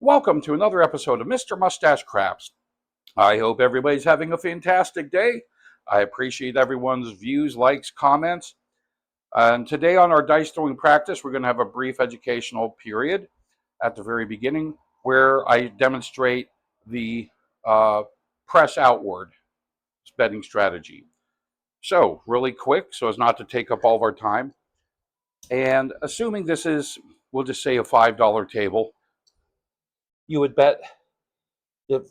Welcome to another episode of Mr. Mustache Craps. I hope everybody's having a fantastic day. I appreciate everyone's views, likes, comments. And today on our dice throwing practice, we're going to have a brief educational period at the very beginning where I demonstrate the press outward betting strategy. So, really quick, so as not to take up all of our time. And assuming this is, we'll just say a $5 table, you would bet the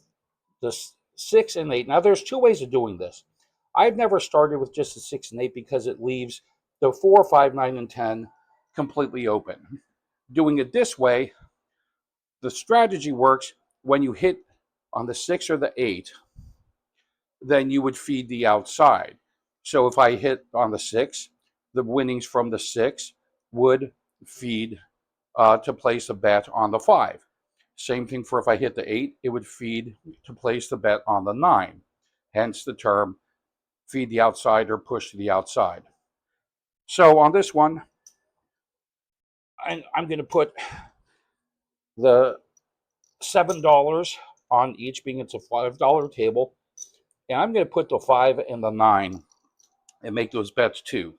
6 and 8. Now, there's two ways of doing this. I've never started with just the 6 and 8 because it leaves the 4, 5, 9, and 10 completely open. Doing it this way, the strategy works when you hit on the 6 or the 8, then you would feed the outside. So if I hit on the 6, the winnings from the 6 would feed to place a bet on the 5. Same thing for if I hit the 8, it would feed to place the bet on the 9. Hence the term feed the outside or push to the outside. So on this one, I'm going to put the $7 on each, being it's a $5 table. And I'm going to put the 5 and the 9 and make those bets too.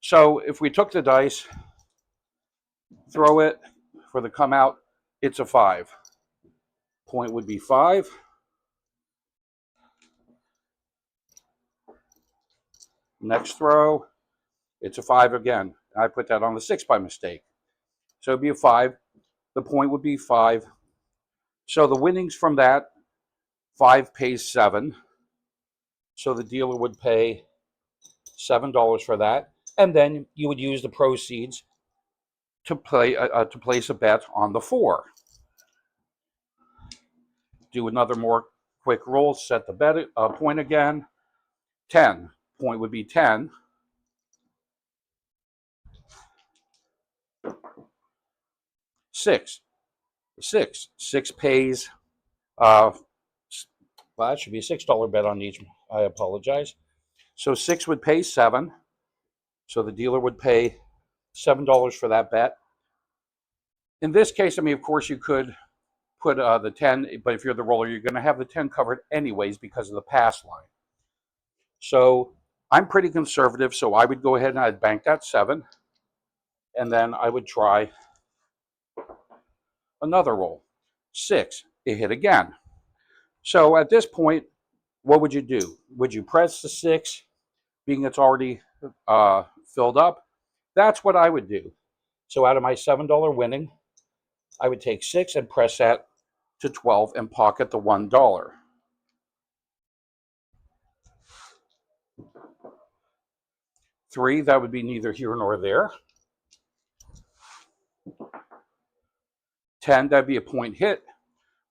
So if we took the dice, throw it for the come out, it's a 5. Point would be 5. Next throw, it's a 5 again. I put that on the 6 by mistake. So it'd be a 5. The point would be 5. So the winnings from that, 5 pays 7. So the dealer would pay $7 for that. And then you would use the proceeds to place a bet on the 4. Do another more quick roll, set the bet point again. 10. Point would be 10. Six. Six pays, well, that should be a $6 bet on each. I apologize. So 6 would pay 7. So the dealer would pay $7 for that bet. In this case, I mean, of course, you could put the 10, but if you're the roller, you're going to have the 10 covered anyways because of the pass line. So I'm pretty conservative, so I would go ahead and I'd bank that 7, and then I would try another roll. 6, it hit again. So at this point, what would you do? Would you press the 6, being it's already filled up? That's what I would do. So out of my $7 winning, I would take 6 and press that to 12 and pocket the $1. 3, that would be neither here nor there. 10, that'd be a point hit.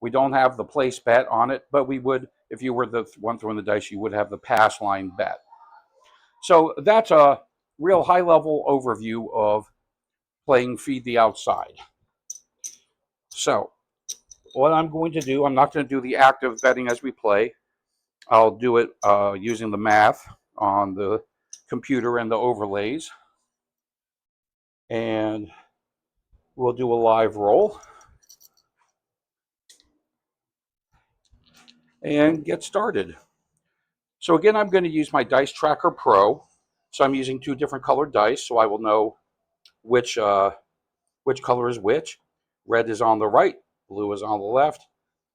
We don't have the place bet on it, but we would, if you were the one throwing the dice, you would have the pass line bet. So that's a real high level overview of playing feed the outside. So what I'm going to do, I'm not going to do the active betting as we play. I'll do it using the math on the computer and the overlays. And we'll do a live roll. And get started. So again, I'm going to use my Dice Tracker Pro. So I'm using 2 different colored dice, so I will know which color is which. Red is on the right, blue is on the left.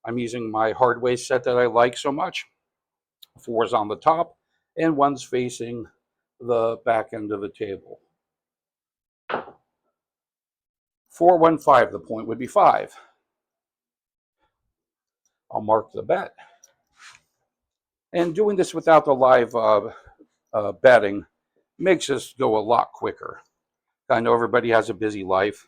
I'm using my Hardway set that I like so much. 4 is on the top, and 1's facing the back end of the table. 4, 1, 5, the point would be 5. I'll mark the bet. And doing this without the live betting makes us go a lot quicker. I know everybody has a busy life,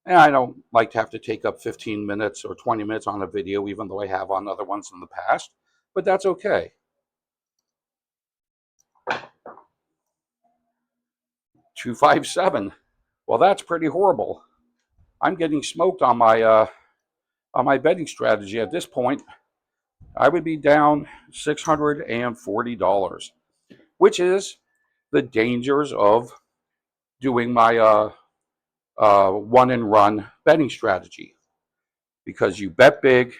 and I don't like to have to take up 15 minutes or 20 minutes on a video, even though I have on other ones in the past, but that's okay. 2, 5, 7. Well, that's pretty horrible. I'm getting smoked on my betting strategy at this point. I would be down $640, which is the dangers of doing my one and run betting strategy. because you bet big,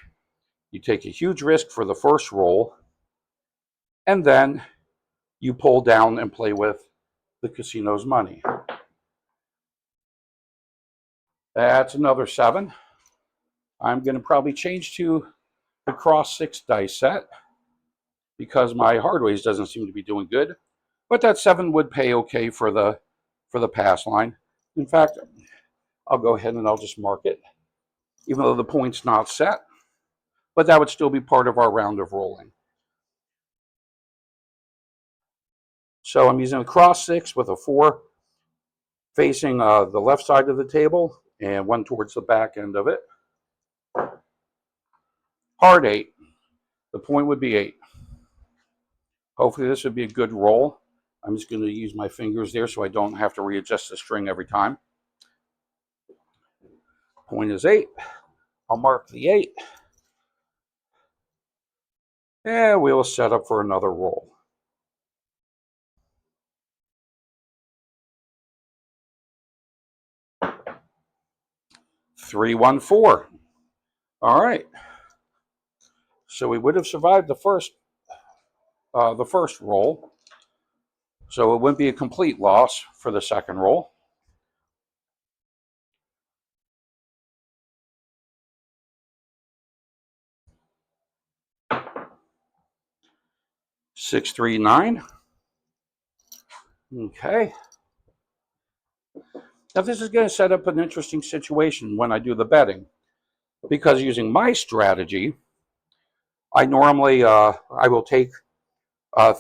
you take a huge risk for the first roll, and then you pull down and play with the casino's money. That's another 7. I'm going to probably change to the cross 6 dice set because my hardways doesn't seem to be doing good. But that 7 would pay okay for the pass line. In fact, I'll go ahead and I'll just mark it, even though the point's not set. But that would still be part of our round of rolling. So I'm using a cross 6 with a 4 facing the left side of the table and 1 towards the back end of it. Hard 8. The point would be 8. Hopefully this would be a good roll. I'm just going to use my fingers there so I don't have to readjust the string every time. Point is 8. I'll mark the 8. And we'll set up for another roll. Three, 1, 4. All right. So we would have survived the first roll. So it wouldn't be a complete loss for the second roll. Six, 3, 9. Okay. Now this is going to set up an interesting situation when I do the betting, because using my strategy, I normally I will take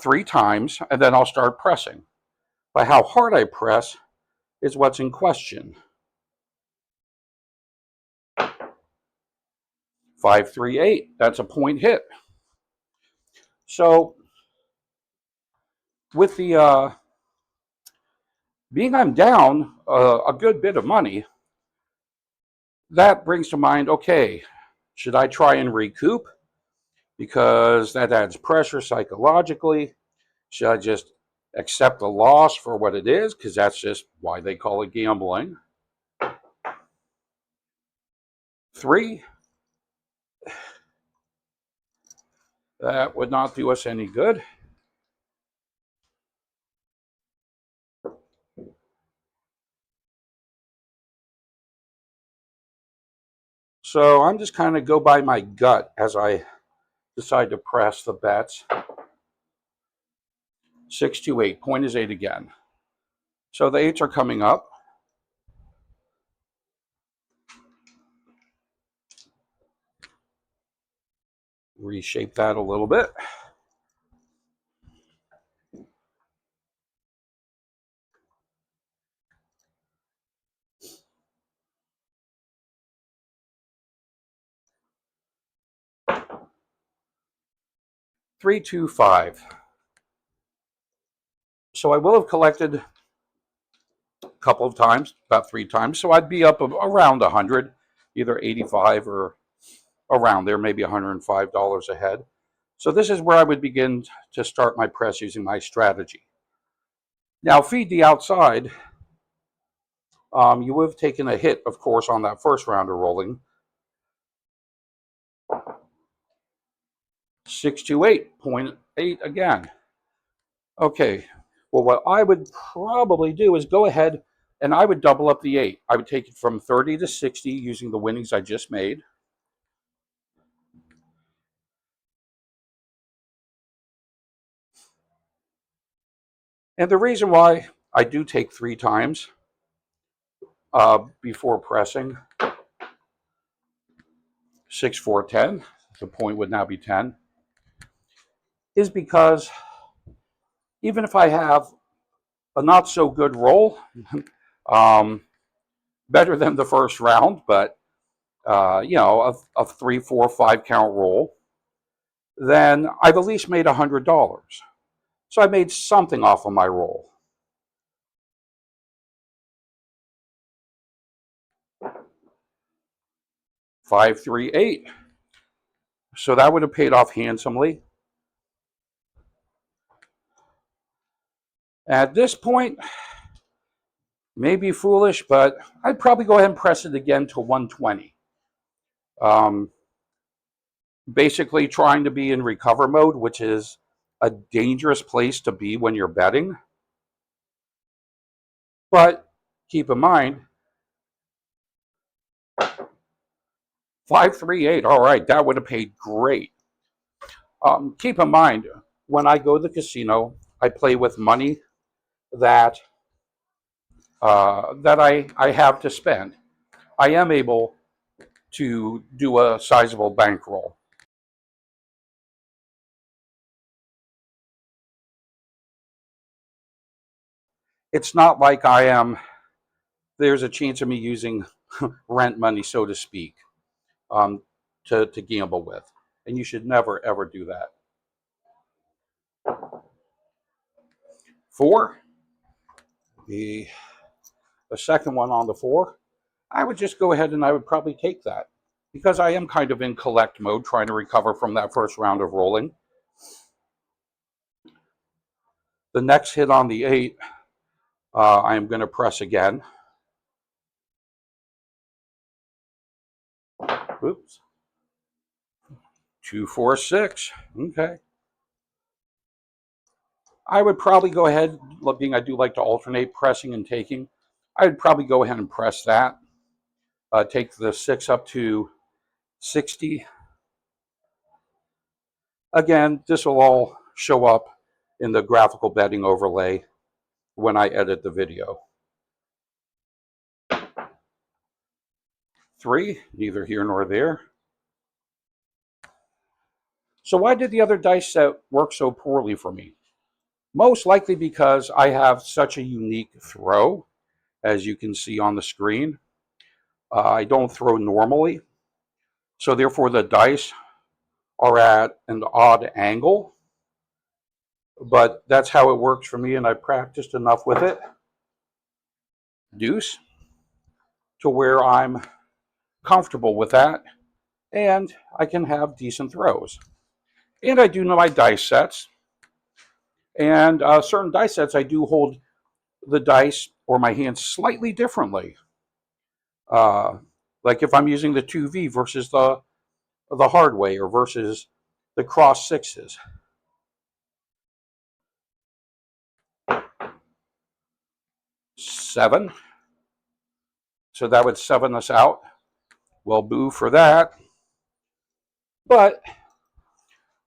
3 times and then I'll start pressing. But how hard I press is what's in question. 5, 3, 8. That's a point hit. So with the being I'm down a good bit of money, that brings to mind, okay, should I try and recoup? Because that adds pressure psychologically. Should I just accept the loss for what it is? Because that's just why they call it gambling. 3. That would not do us any good. So I'm just kind of go by my gut as I decide to press the bets. 6, 2, 8. Point is 8 again. So the 8s are coming up. Reshape that a little bit. Three, 2, 5. So I will have collected a couple of times, about 3 times. So I'd be up around 100, either 85 or around there, maybe $105 ahead. So this is where I would begin to start my press using my strategy. Now, feed the outside. You would have taken a hit, of course, on that first round of rolling. 6, 2, 8. Point 8 again. Okay. Well, what I would probably do is go ahead and I would double up the 8. I would take it from 30 to 60 using the winnings I just made. And the reason why I do take 3 times before pressing, 6, 4, 10, the point would now be 10, is because even if I have a not so good roll, better than the first round, but a 3, 4, 5 count roll, then I've at least made $100. So I made something off of my roll. Five, 3, 8. So that would have paid off handsomely. At this point, may be foolish, but I'd probably go ahead and press it again to 120. Um, basically trying to be in recover mode, which is a dangerous place to be when you're betting. But keep in mind, 538, all right, that would have paid great. Keep in mind, when I go to the casino, I play with money that I have to spend. I am able to do a sizable bankroll. It's not like there's a chance of me using rent money, so to speak, um, to gamble with. And you should never, ever do that. 4, the, the second one on the 4, I would just go ahead and I would probably take that because I am kind of in collect mode trying to recover from that first round of rolling. The next hit on the 8, I am going to press again. Oops. 2, 4, 6. Okay. I would probably go ahead, being I do like to alternate pressing and taking, I would probably go ahead and press that. Take the 6 up to 60. Again, this will all show up in the graphical betting overlay when I edit the video. 3, neither here nor there. So why did the other dice set work so poorly for me? Most likely because I have such a unique throw, as you can see on the screen. I don't throw normally, so therefore the dice are at an odd angle, but that's how it works for me, and I practiced enough with it. Deuce, to where I'm comfortable with that, and I can have decent throws. And I do know my dice sets, and certain dice sets I do hold the dice or my hands slightly differently. Like if I'm using the 2V versus the hard way or versus the cross 6s. 7. So that would 7 us out. Well, boo for that. But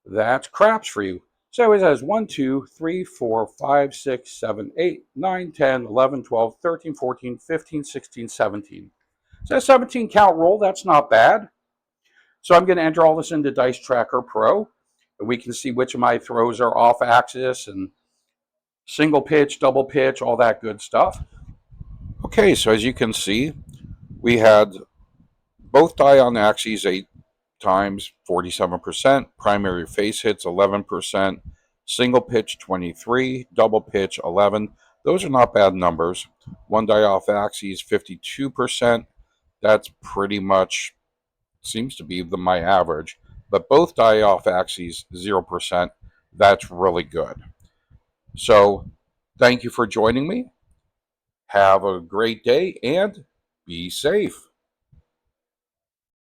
that's craps for you. So it has 1, 2, 3, 4, 5, 6, 7, 8, 9, 10, 11, 12, 13, 14, 15, 16, 17. So a 17 count roll, that's not bad. So I'm going to enter all this into Dice Tracker Pro. And we can see which of my throws are off axis and single pitch, double pitch, all that good stuff. Okay, so as you can see, we had both die on axes 8 times, 47%, primary face hits 11%, single pitch 23, double pitch 11. Those are not bad numbers. One die off axes 52%. That's pretty much seems to be my average. But both die off axes 0%. That's really good. So thank you for joining me. Have a great day and be safe.